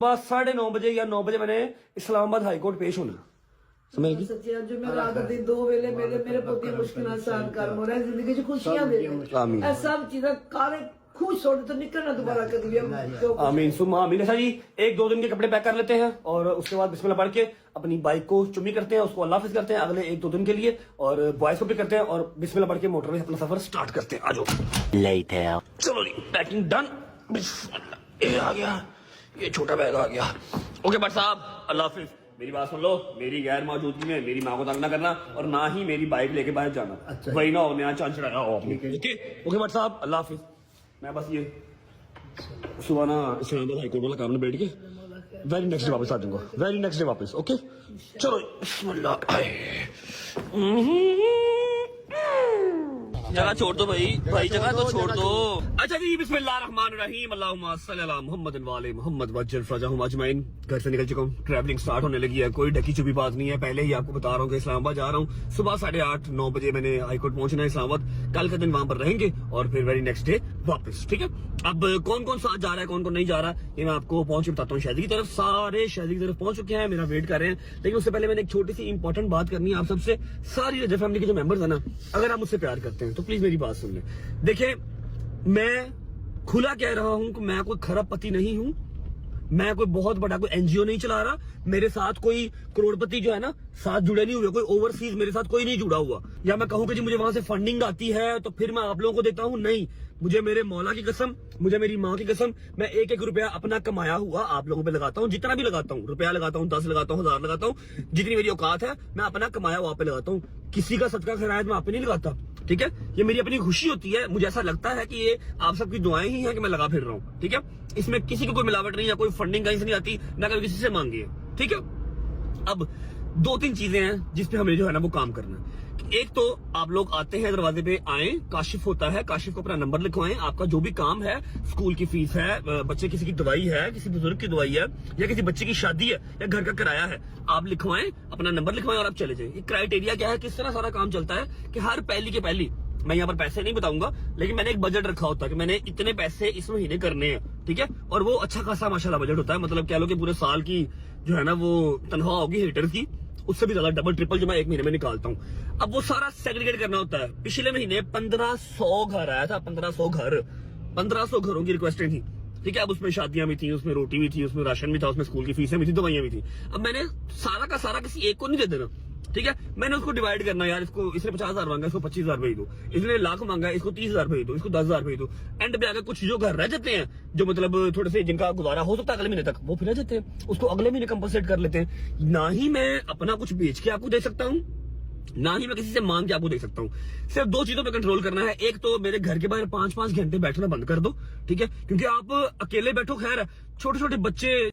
बस 9:30 या 9 बजे मैंने इस्लामाबाद हाईकोर्ट पेश होना। समझ गई? सच्ची जो मेरा आदत दिन 2 वेले मेरे पोती मुश्किल आसान कर मोरा जिंदगी च खुशियां दे आमीन। ऐ सब चीजें काले खुश हो तो निकलना दोबारा कभी आमीन सुम्मा आमीन। अच्छा जी, 1-2 दिन के कपड़े पैक कर लेते हैं और उसके बाद बिस्मिल्लाह पढ़ के अपनी बाइक को चुम्मी करते हैं, उसको अल्लाह हाफिज करते हैं अगले 1-2 दिन के लिए, और बॉयज को भी करते हैं और बिस्मिल्लाह पढ़ के मोटर में अपना सफर स्टार्ट करते हैं। आ जाओ चलो जी, पैकिंग डन। ये आ गया, ये छोटा बैग आ गया। ओके बट साहब, अल्लाह हाफिज। मेरी बात सुन लो, मेरी गैर मौजूदगी में मेरी माँ को तंग ना करना और ना ही मेरी बाइक लेके बाहर जाना। अच्छा, वही ना हो नया चांद चढ़ाया हो आपने। ओके बट साहब, अल्लाह हाफिज। मैं बस ये सुबह ना इस्लामाबाद हाईकोर्ट वाला काम में बैठ के वेरी नेक्स्ट डे वापस आ जाऊंगा, वेरी नेक्स्ट डे वापस। ओके चलो बिस्मिल्लाह। जगह छोड़ दो भाई जगह तो छोड़ दो। अच्छा जी, बिस्मिल्लाहिर्रहमानिर्रहीम, अल्लाहुम्मा सल्ली अला मुहम्मदिन व आले मुहम्मद वज्जल फरजहुम अजमईन। घर से निकल चुका हूँ, ट्रैवलिंग स्टार्ट होने लगी है, कोई ढकी छुपी बात नहीं है। पहले ही आपको बता रहा हूँ कि इस्लामाबाद जा रहा हूँ। सुबह 8:30-9 बजे मैंने हाईकोर्ट पहुंचना है इस्लामाबाद। कल का दिन वहां पर रहेंगे और फिर वेरी नेक्स्ट डे वापस। ठीक है, अब कौन कौन साथ जा रहा है कौन कौन नहीं जा रहा ये मैं आपको पहुंच के बताता हूँ। शहरी की तरफ सारे शहरी की तरफ पहुंच चुके हैं, मेरा वेट कर रहे हैं। लेकिन उससे पहले मैंने एक छोटी सी इंपॉर्टेंट बात करनी है आप सबसे। सारी रजा फैमिली के जो मेंबर्स है ना, अगर आप मुझसे प्यार करते हैं तो प्लीज मेरी बात सुन लें। देखिए, मैं खुला कह रहा हूं कि मैं कोई खराब पति नहीं हूं, मैं कोई बहुत बड़ा कोई एनजीओ नहीं चला रहा, मेरे साथ कोई करोड़पति जो है ना साथ जुड़े नहीं हुए, कोई ओवरसीज मेरे साथ कोई नहीं जुड़ा हुआ। या मैं कहूं कि जी मुझे वहां से फंडिंग आती है तो फिर मैं आप लोगों को देता हूं, नहीं। मुझे मेरे मौला की कसम, मुझे मेरी माँ की कसम, मैं एक एक रुपया अपना कमाया हुआ आप लोगों पे लगाता हूँ। जितना भी लगाता हूँ, रुपया लगाता हूँ, 10 लगाता हूँ, 1000 लगाता हूँ, जितनी मेरी औकात है मैं अपना कमाया हुआ पे लगाता हूँ। किसी का सदका खैरात मैं आप पे नहीं लगाता। ठीक है, ये मेरी अपनी खुशी होती है। मुझे ऐसा लगता है कि ये आप सबकी दुआएं ही हैं कि मैं लगा फिर रहा हूँ। ठीक है, इसमें किसी को कोई मिलावट नहीं है, कोई फंडिंग कहीं से नहीं आती, ना कभी किसी से मांगी है। ठीक है, अब 2-3 चीजें हैं जिसपे हमें जो है ना वो काम करना है। एक तो आप लोग आते हैं, दरवाजे पे आए, काशिफ होता है, काशिफ को अपना नंबर लिखवाएं। आपका जो भी काम है, स्कूल की फीस है, बच्चे किसी की दवाई है, किसी बुजुर्ग की दवाई है, या किसी बच्चे की शादी है, या घर का किराया है, आप लिखवाएं, अपना नंबर लिखवाएं और आप चले जाएं। क्राइटेरिया क्या है, किस तरह सारा काम चलता है कि हर पहली के पहली, मैं यहाँ पर पैसे नहीं बताऊंगा, लेकिन मैंने एक बजट रखा होता है कि मैंने इतने पैसे इस महीने करने हैं। ठीक है, और वो अच्छा खासा माशाल्लाह बजट होता है। मतलब कह लो कि पूरे साल की जो है ना वो तनख्वाह होगी हीटर की, उससे भी ज्यादा डबल ट्रिपल जो मैं एक महीने में निकालता हूँ। अब वो सारा सेग्रीगेट करना होता है। पिछले महीने 1500 घर आया था, 1500 घरों की रिक्वेस्टें थी। ठीक है, अब उसमें शादियां भी थी, उसमें रोटी भी थी, उसमें राशन भी था, उसमें स्कूल की फीसें भी थी, दवाइयां भी थी। अब मैंने सारा का सारा किसी एक को नहीं दे देना। ठीक है, मैंने उसको डिवाइड करना, यार इसको इसने 50,000 मांगा, इसको 25,000 भेज दो, इसने 1,00,000 मांगा, इसको 30,000 भेज दो, इसको 10,000 भेज दो। एंड पे आकर कुछ जो घर रह जाते हैं, जो मतलब थोड़े से जिनका गुजारा हो सकता है अगले महीने तक, वो फिर रह जाते हैं, उसको अगले महीने कंपनसेट कर लेते हैं। ना ही मैं अपना कुछ बेच के आपको दे सकता हूँ, ना ही मैं किसी से मांग के आपको दे सकता हूँ। सिर्फ 2 चीजों पे कंट्रोल करना है। एक तो मेरे घर के बाहर 5-5 घंटे बैठना बंद कर दो। ठीक है, क्योंकि आप अकेले बैठो, खैर छोटे छोटे बच्चे